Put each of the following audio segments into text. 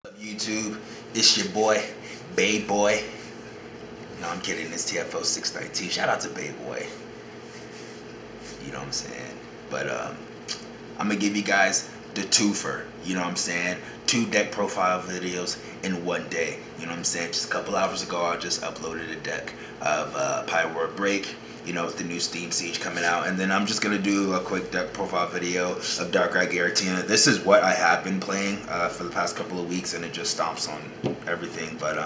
Up YouTube, it's your boy, Bay Boy. No, I'm kidding. It's TFO 619. Shout out to Bay Boy. You know what I'm saying? But I'm gonna give you guys the twofer. You know what I'm saying? 2 deck profile videos in one day. You know what I'm saying? Just a couple hours ago, I just uploaded a deck of Pyro Break. You know, with the new Steam Siege coming out, and then I'm just gonna do a quick deck profile video of Darkrai Giratina. This is what I have been playing for the past couple of weeks, and it just stomps on everything. But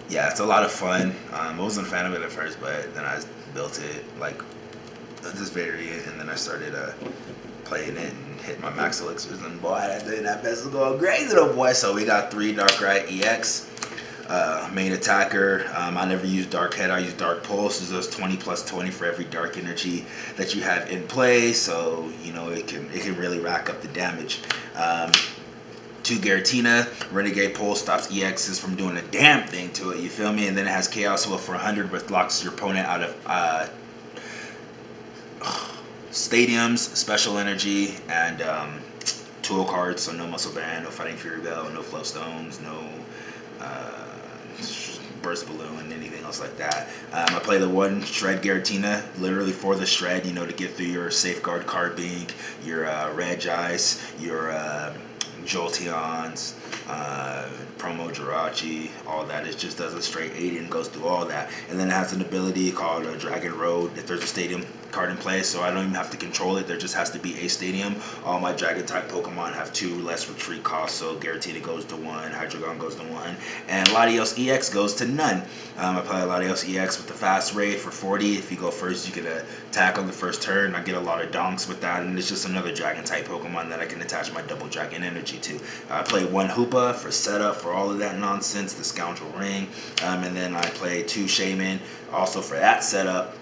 yeah, it's a lot of fun. I wasn't a fan of it at first, but then I built it like this variant, and then I started playing it and hit my max elixirs, and boy, that best is going crazy, though, boy. So we got 3 Darkrai EX. Main attacker. I never use Dark Head. I use Dark Pulse. It does 20 plus 20 for every dark energy that you have in play. So you know it can really rack up the damage. 2 Giratina. Renegade Pulse stops EXs from doing a damn thing to it. You feel me? And then it has Chaos Will for 100, which locks your opponent out of stadiums, special energy, and tool cards. So no Muscle Band, no Fighting Fury Bell, no Flow Stones, no burst balloon, anything else like that. I play the 1 Shred Giratina literally for the shred, you know, to get through your Safeguard Carbink, your Regice, your Jolteons, promo Jirachi, all that. It just does a straight 8 and goes through all that. And then it has an ability called Dragon Road if there's a stadium card in play, so I don't even have to control it. There just has to be a stadium. All my Dragon type Pokemon have 2 less retreat costs, so Giratina goes to 1, Hydreigon goes to 1, and Latios EX goes to none. I play Latios EX with the fast raid for 40. If you go first, you get an attack on the first turn. I get a lot of donks with that, and it's just another Dragon type Pokemon that I can attach my double Dragon energy to. I play 1 Hoopa for setup for all of that nonsense, the Scoundrel Ring, and then I play 2 Shaman also for that setup,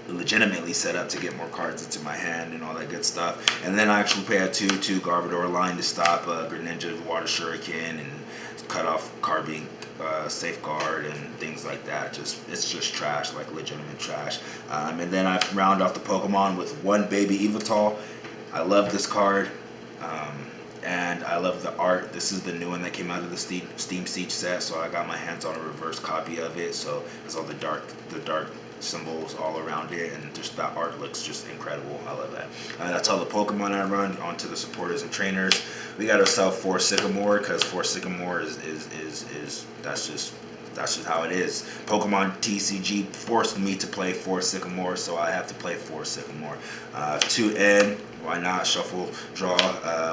legitimately set up to get more cards into my hand and all that good stuff. And then I actually play a 2/2 Garbodor line to stop Greninja, Water Shuriken, and cut off Carbink, Safeguard, and things like that. It's just trash, like legitimate trash. And then I round off the Pokemon with 1 Baby Evital. I love this card. And I love the art. This is the new one that came out of the Steam Siege set, so I got my hands on a reverse copy of it. So it's all the dark symbols all around it, and just that art looks just incredible. I love that. That's all the Pokemon I run. Onto the supporters and trainers. We got ourselves 4 Sycamore, because 4 Sycamore is that's just how it is. Pokemon TCG forced me to play 4 Sycamore, so I have to play 4 Sycamore. 2 N, why not? Shuffle, draw.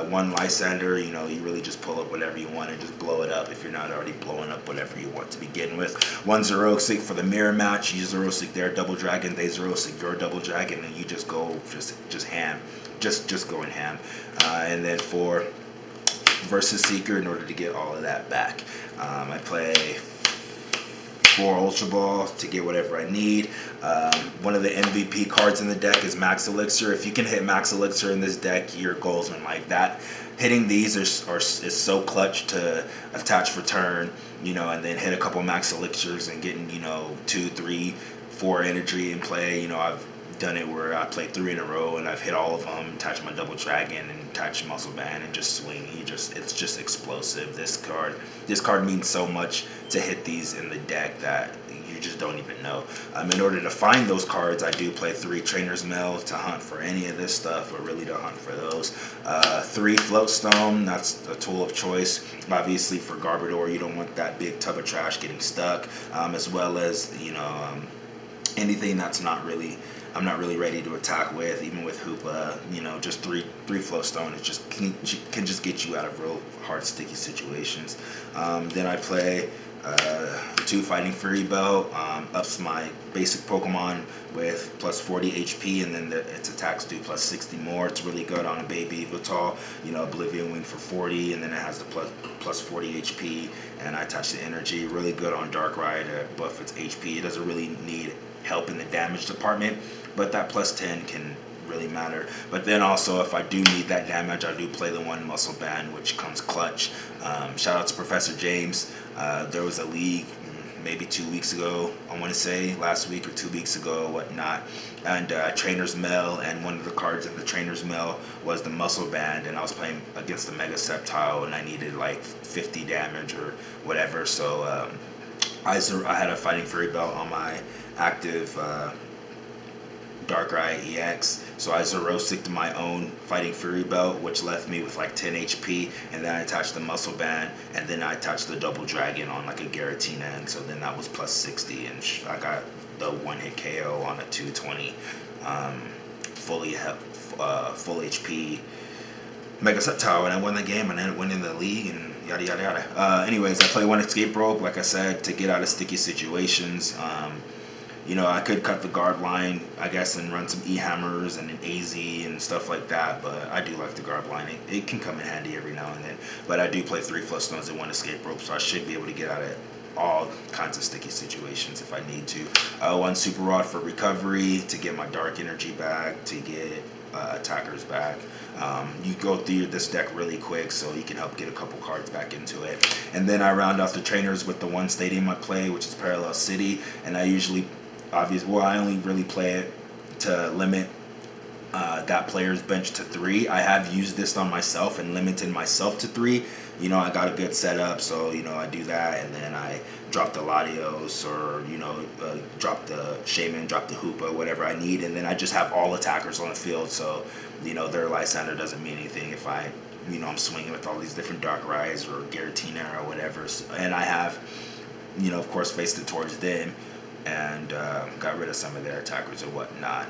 1 Lysander, you know, you really just pull up whatever you want and just blow it up if you're not already blowing up whatever you want to begin with. 1 Xerosic for the mirror match. You Xerosic their double dragon, they Xerosic your double dragon, and you just go just ham. Just going ham. And then 4 versus Seeker in order to get all of that back. I play 4 Ultra Ball to get whatever I need. One of the MVP cards in the deck is Max Elixir. If you can hit Max Elixir in this deck, your goals are like that. Hitting these is so clutch to attach for turn, you know, and then hit a couple Max Elixirs and getting, you know, 2, 3, 4 energy in play. You know, I've done it where I played 3 in a row and I've hit all of them, attach my double dragon and attach muscle band and just swing. It's just explosive. This card means so much to hit these in the deck that you just don't even know. In order to find those cards, I do play 3 Trainer's Mail to hunt for any of this stuff, or really to hunt for those. 3 Floatstone, that's a tool of choice. Obviously for Garbodor, you don't want that big tub of trash getting stuck, as well as, you know, anything that's I'm not really ready to attack with. Even with Hoopa, you know, just 3 Flowstone, it just can just get you out of real hard sticky situations. Then I play 2 Fighting Fury Bell, ups my basic Pokemon with plus 40 HP, and then its attacks do plus 60 more. It's really good on a Baby Evital, you know, Oblivion Wing for 40, and then it has the plus 40 HP, and I attach the energy. Really good on Darkrai to buff its HP. It doesn't really need help in the damage department, but that plus 10 can really matter. But then also, if I do need that damage, I do play the 1 Muscle Band, which comes clutch. Shout out to Professor James. There was a league maybe 2 weeks ago, I want to say last week or 2 weeks ago, whatnot. And Trainer's Mail, and one of the cards in the Trainer's Mail was the Muscle Band, and I was playing against the Mega Sceptile, and I needed like 50 damage or whatever. So I had a Fighting Fury belt on my active Darkrai EX, so I Zero-Sicked my own Fighting Fury belt, which left me with like 10 HP, and then I attached the Muscle Band, and then I attached the Double Dragon on like a Giratina, and so then that was plus 60, and I got the one-hit KO on a 220 full HP Mega Sceptile, and I won the game, and then went in the league, and yada yada yada. Anyways, I play one Escape Rope, like I said, to get out of sticky situations. You know, I could cut the guard line, I guess, and run some E-hammers and an AZ and stuff like that, but I do like the guard line. It can come in handy every now and then. But I do play 3 Floodstones and 1 Escape Rope, so I should be able to get out of all kinds of sticky situations if I need to. 1 Super Rod for recovery, to get my Dark Energy back, to get attackers back. You go through this deck really quick, so you can help get a couple cards back into it. And then I round off the trainers with the 1 stadium I play, which is Parallel City, and I usually... I only really play it to limit that player's bench to 3. I have used this on myself and limited myself to 3. You know, I got a good setup, so, you know, I do that, and then I drop the Latios, or, you know, drop the Shaman, drop the Hoopa, whatever I need, and then I just have all attackers on the field, so, you know, their Lysander doesn't mean anything if I, you know, I'm swinging with all these different Darkrai's or Giratina or whatever, and I have, you know, of course, faced it towards them, and got rid of some of their attackers and whatnot.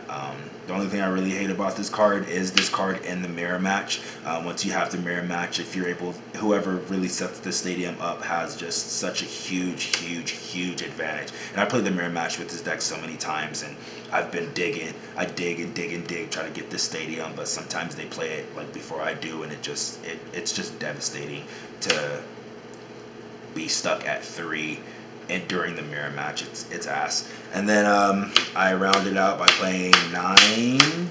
The only thing I really hate about this card is this card in the mirror match. Once you have the mirror match, if you're able, whoever really sets the stadium up has just such a huge advantage. And I played the mirror match with this deck so many times, and I've been digging. I dig and dig and dig, try to get this stadium, but sometimes they play it like before I do, and it's just devastating to be stuck at 3. And during the mirror match, it's ass. And then I rounded out by playing 9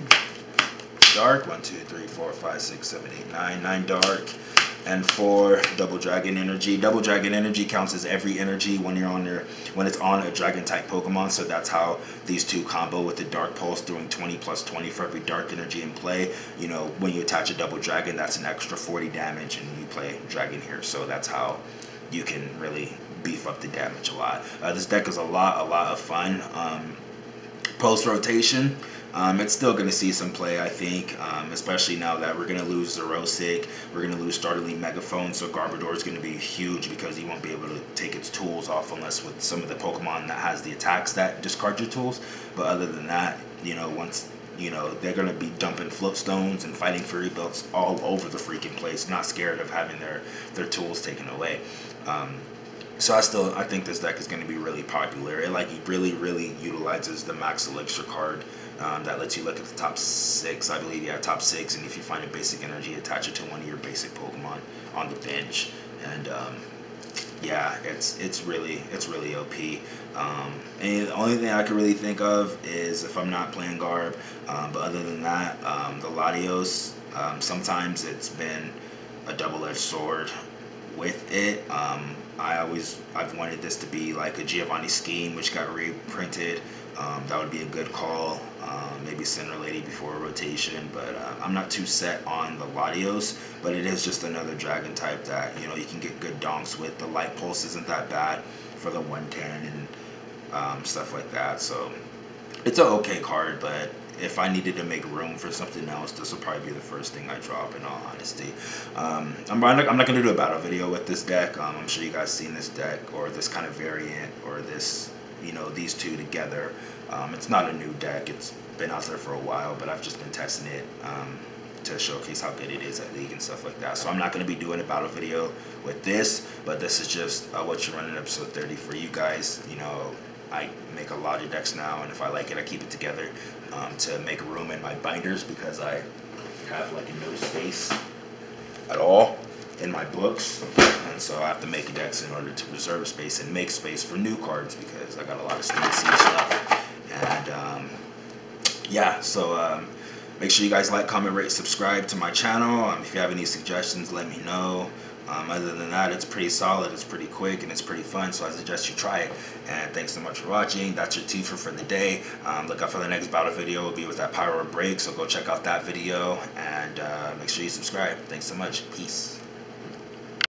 dark. 1, 2, 3, 4, 5, 6, 7, 8, 9. 9 dark and 4 double dragon energy. Double dragon energy counts as every energy when it's on a dragon type Pokemon. So that's how these two combo with the Dark Pulse, doing 20 plus 20 for every dark energy in play. You know, when you attach a double dragon, that's an extra 40 damage, and you play dragon here. So that's how you can really beef up the damage a lot. This deck is a lot of fun. Post rotation, it's still going to see some play, I think, especially now that we're going to lose Zero-Sick, we're going to lose Startling Megaphone, so Garbodor is going to be huge because he won't be able to take its tools off unless with some of the Pokemon that has the attacks that discard your tools. But other than that, you know, once, you know, they're going to be dumping Floatstones and Fighting Fury belts all over the freaking place, not scared of having their tools taken away. So I think this deck is going to be really popular. It really utilizes the Max Elixir card that lets you look at the top 6, I believe. Yeah, top 6, and if you find a basic energy, attach it to one of your basic Pokemon on the bench. And yeah, it's really OP. And the only thing I can really think of is if I'm not playing Garb. But other than that, the Latios, sometimes it's been a double-edged sword with it. I've wanted this to be like a Giovanni Scheme, which got reprinted. That would be a good call. Maybe Cinder Lady before a rotation, but I'm not too set on the Latios, but it is just another dragon type that, you know, you can get good donks with. The Light Pulse isn't that bad for the 110 and stuff like that, so it's an okay card. But if I needed to make room for something else, this will probably be the first thing I drop, in all honesty. I'm not going to do a battle video with this deck. I'm sure you guys seen this deck, or this kind of variant, or this, you know, these two together. It's not a new deck. It's been out there for a while, but I've just been testing it to showcase how good it is at League and stuff like that. So I'm not going to be doing a battle video with this, but this is just what you're running episode 30 for you guys. You know, I make a lot of decks now, and if I like it, I keep it together to make room in my binders, because I have like no space at all in my books, and so I have to make decks in order to reserve space and make space for new cards, because I got a lot of Steam Siege stuff. And yeah, so make sure you guys like, comment, rate, subscribe to my channel. If you have any suggestions, let me know. Other than that, it's pretty solid, it's pretty quick, and it's pretty fun, so I suggest you try it. And thanks so much for watching. That's your twofer for the day. Look out for the next battle video. Will be with that power break, so go check out that video, and make sure you subscribe. Thanks so much. Peace.